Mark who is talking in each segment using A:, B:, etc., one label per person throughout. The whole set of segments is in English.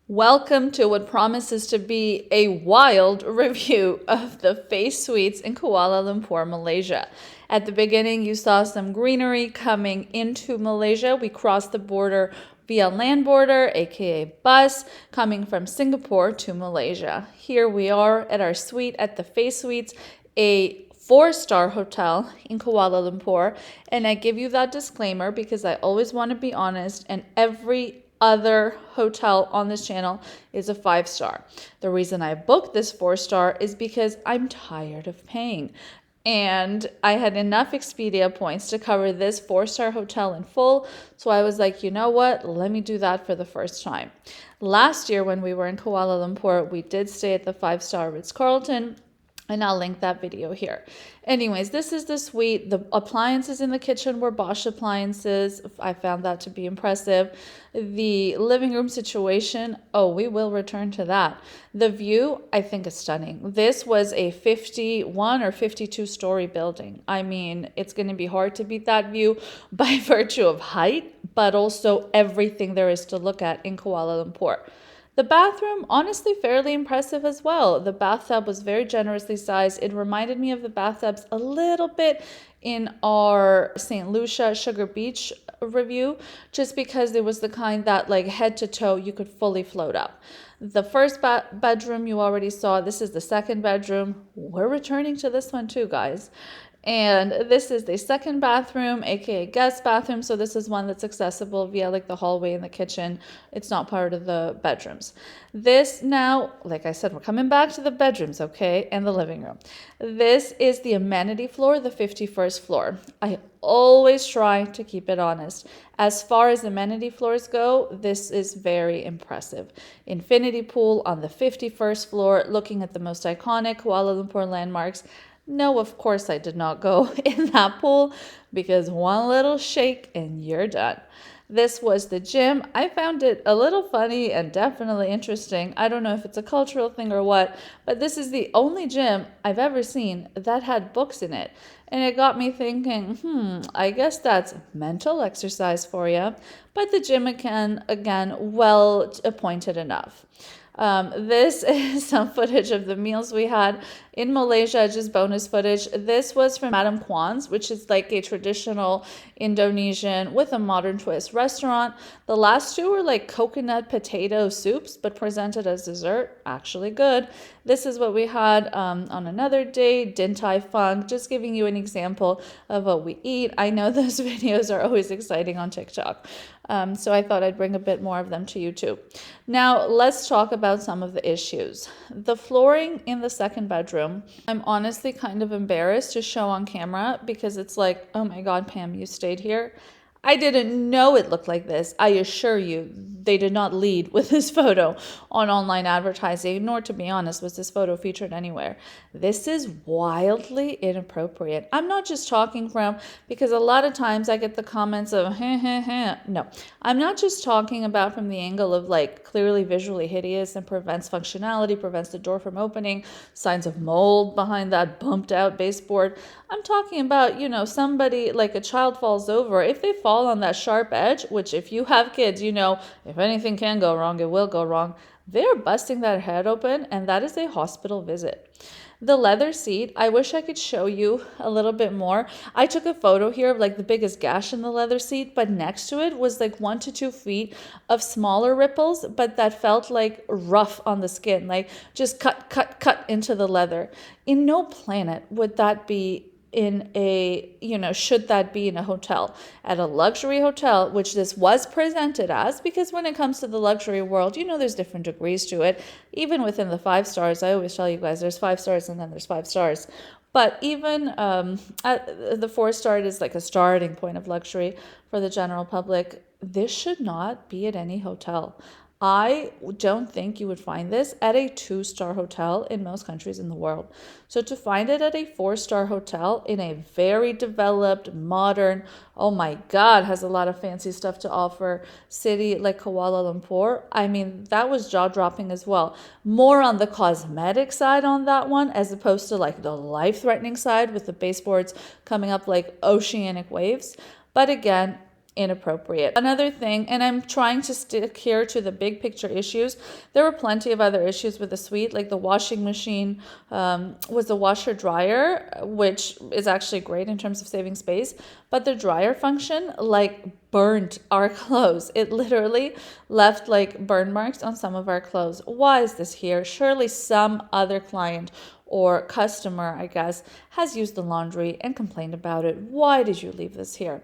A: Welcome to what promises to be a wild review of the Face Suites in Kuala Lumpur, Malaysia. At the beginning, you saw some greenery coming into Malaysia. We crossed the border via land border, aka bus, coming from Singapore to Malaysia. Here we are at our suite at the Face Suites, a four-star hotel in Kuala Lumpur. And I give you that disclaimer because I always want to be honest, and every other hotel on this channel is a 5-star. The reason I booked this 4-star is because I'm tired of paying. And I had enough Expedia points to cover this 4-star hotel in full. So I was like, you know what? Let me do that for the first time. Last year when we were in Kuala Lumpur, we did stay at the 5-star Ritz-Carlton. And I'll link that video here. Anyways, this is the suite. The appliances in the kitchen were Bosch appliances. I found that to be impressive. The living room situation, we will return to that. The view, I think, is stunning. This was a 51 or 52-story building. I mean, it's going to be hard to beat that view by virtue of height, but also everything there is to look at in Kuala Lumpur. The bathroom, honestly, fairly impressive as well. The bathtub was very generously sized. It reminded me of the bathtubs a little bit in our St. Lucia Sugar Beach review, just because it was the kind that like head to toe you could fully float up. The first bedroom you already saw. This is the second bedroom. We're returning to this one too, guys. And this is the second bathroom, aka guest bathroom. So this is one that's accessible via like the hallway in the kitchen. It's not part of the bedrooms. This now, like I said, we're coming back to the bedrooms, okay, and the living room. This is the amenity floor, the 51st floor. I always try to keep it honest. As far as amenity floors go, this is very impressive. Infinity pool on the 51st floor, looking at the most iconic Kuala Lumpur landmarks. No, of course I did not go in that pool because one little shake and you're done. This was the gym. I found it a little funny and definitely interesting. I don't know if it's a cultural thing or what, but this is the only gym I've ever seen that had books in it. And it got me thinking, I guess that's mental exercise for you. But the gym again, well appointed enough. This is some footage of the meals we had in Malaysia, just bonus footage. This was from Madam Kwan's, which is like a traditional Indonesian with a modern twist restaurant. The last two were like coconut potato soups, but presented as dessert. Actually good. This is what we had on another day, Din Tai Fung, just giving you an example of what we eat. I know those videos are always exciting on TikTok. So I thought I'd bring a bit more of them to you too. Now let's talk about some of the issues. The flooring in the second bedroom, I'm honestly kind of embarrassed to show on camera because it's like, oh my God, Pam, you stayed here. I didn't know it looked like this. I assure you, they did not lead with this photo on online advertising, nor, to be honest, was this photo featured anywhere. This is wildly inappropriate. I'm not just talking from, because a lot of times I get the comments of, No, I'm not just talking about from the angle of like clearly visually hideous and prevents functionality, prevents the door from opening, signs of mold behind that bumped out baseboard. I'm talking about, somebody like a child falls over. If they fall on that sharp edge, which if you have kids, if anything can go wrong, it will go wrong. They're busting that head open, and that is a hospital visit. The leather seat, I wish I could show you a little bit more. I took a photo here of like the biggest gash in the leather seat, but next to it was like 1 to 2 feet of smaller ripples, but that felt like rough on the skin, like just cut into the leather. In no planet would that be should that be in a hotel. At a luxury hotel, which this was presented as, because when it comes to the luxury world, there's different degrees to it. Even within the 5 stars, I always tell you guys, there's 5 stars and then there's 5 stars. But even at the 4-star is like a starting point of luxury for the general public. This should not be at any hotel. I don't think you would find this at a 2-star hotel in most countries in the world. So to find it at a 4-star hotel in a very developed, modern, oh my God, has a lot of fancy stuff to offer city like Kuala Lumpur, I mean, that was jaw-dropping as well. More on the cosmetic side on that one, as opposed to like the life-threatening side with the baseboards coming up like oceanic waves. But again, inappropriate. Another thing, and I'm trying to stick here to the big picture issues, there were plenty of other issues with the suite, like the washing machine was the washer dryer, which is actually great in terms of saving space, but the dryer function like burnt our clothes. It literally left like burn marks on some of our clothes. Why is this here? Surely some other client or customer, I guess, has used the laundry and complained about it. Why did you leave this here?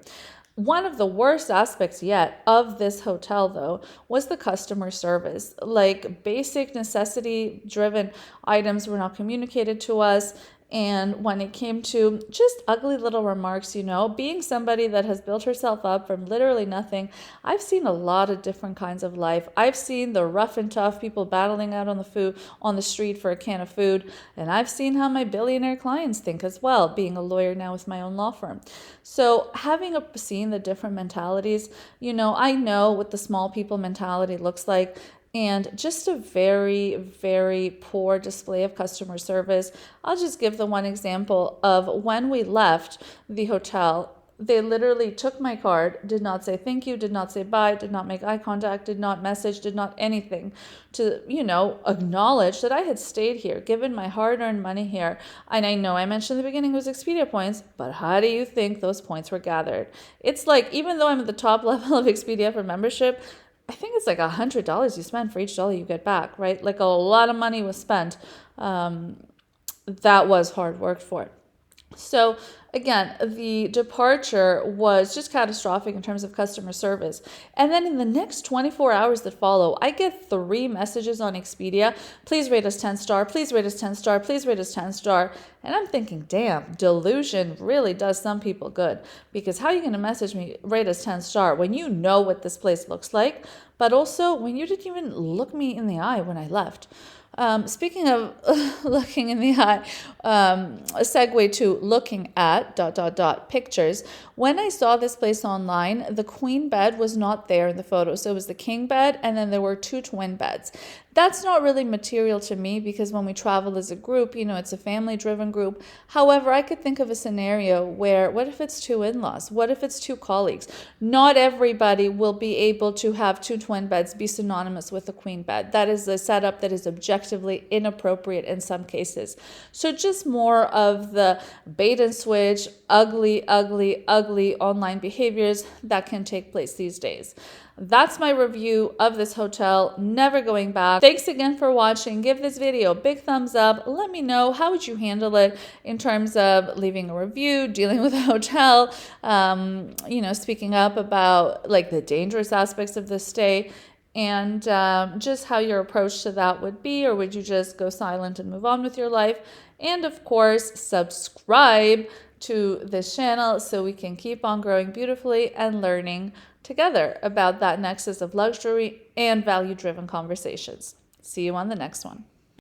A: One of the worst aspects yet of this hotel, though, was the customer service. Like basic necessity driven items were not communicated to us. And when it came to just ugly little remarks, being somebody that has built herself up from literally nothing, I've seen a lot of different kinds of life. I've seen the rough and tough people battling out on the street for a can of food, and I've seen how my billionaire clients think as well, being a lawyer now with my own law firm. So having seen the different mentalities, I know what the small people mentality looks like. And just a very, very poor display of customer service. I'll just give the one example of when we left the hotel. They literally took my card, did not say thank you, did not say bye, did not make eye contact, did not message, did not anything to, acknowledge that I had stayed here, given my hard-earned money here. And I know I mentioned in the beginning it was Expedia points, but how do you think those points were gathered? It's like, even though I'm at the top level of Expedia for membership, I think it's like $100 you spend for each dollar you get back, right? Like a lot of money was spent. That was hard work for it. So again, the departure was just catastrophic in terms of customer service. And then in the next 24 hours that follow, I get 3 messages on Expedia. Please rate us 10 star. Please rate us 10 star. Please rate us 10 star. And I'm thinking, damn, delusion really does some people good. Because how are you going to message me, rate us 10 star, when you know what this place looks like, but also when you didn't even look me in the eye when I left? Speaking of looking in the eye, a segue to looking at ... pictures. When I saw this place online, the queen bed was not there in the photo. So it was the king bed, and then there were 2 twin beds. That's not really material to me because when we travel as a group, it's a family-driven group. However, I could think of a scenario where, what if it's 2 in-laws? What if it's 2 colleagues? Not everybody will be able to have 2 twin beds be synonymous with a queen bed. That is a setup that is objectively inappropriate in some cases. So just more of the bait and switch, ugly online behaviors that can take place these days. That's my review of this hotel. Never going back. Thanks again for watching. Give this video a big thumbs up. Let me know, how would you handle it in terms of leaving a review, dealing with a hotel, speaking up about like the dangerous aspects of the stay, and just how your approach to that would be, or would you just go silent and move on with your life? And of course, subscribe to this channel so we can keep on growing beautifully and learning together about that nexus of luxury and value-driven conversations. See you on the next one.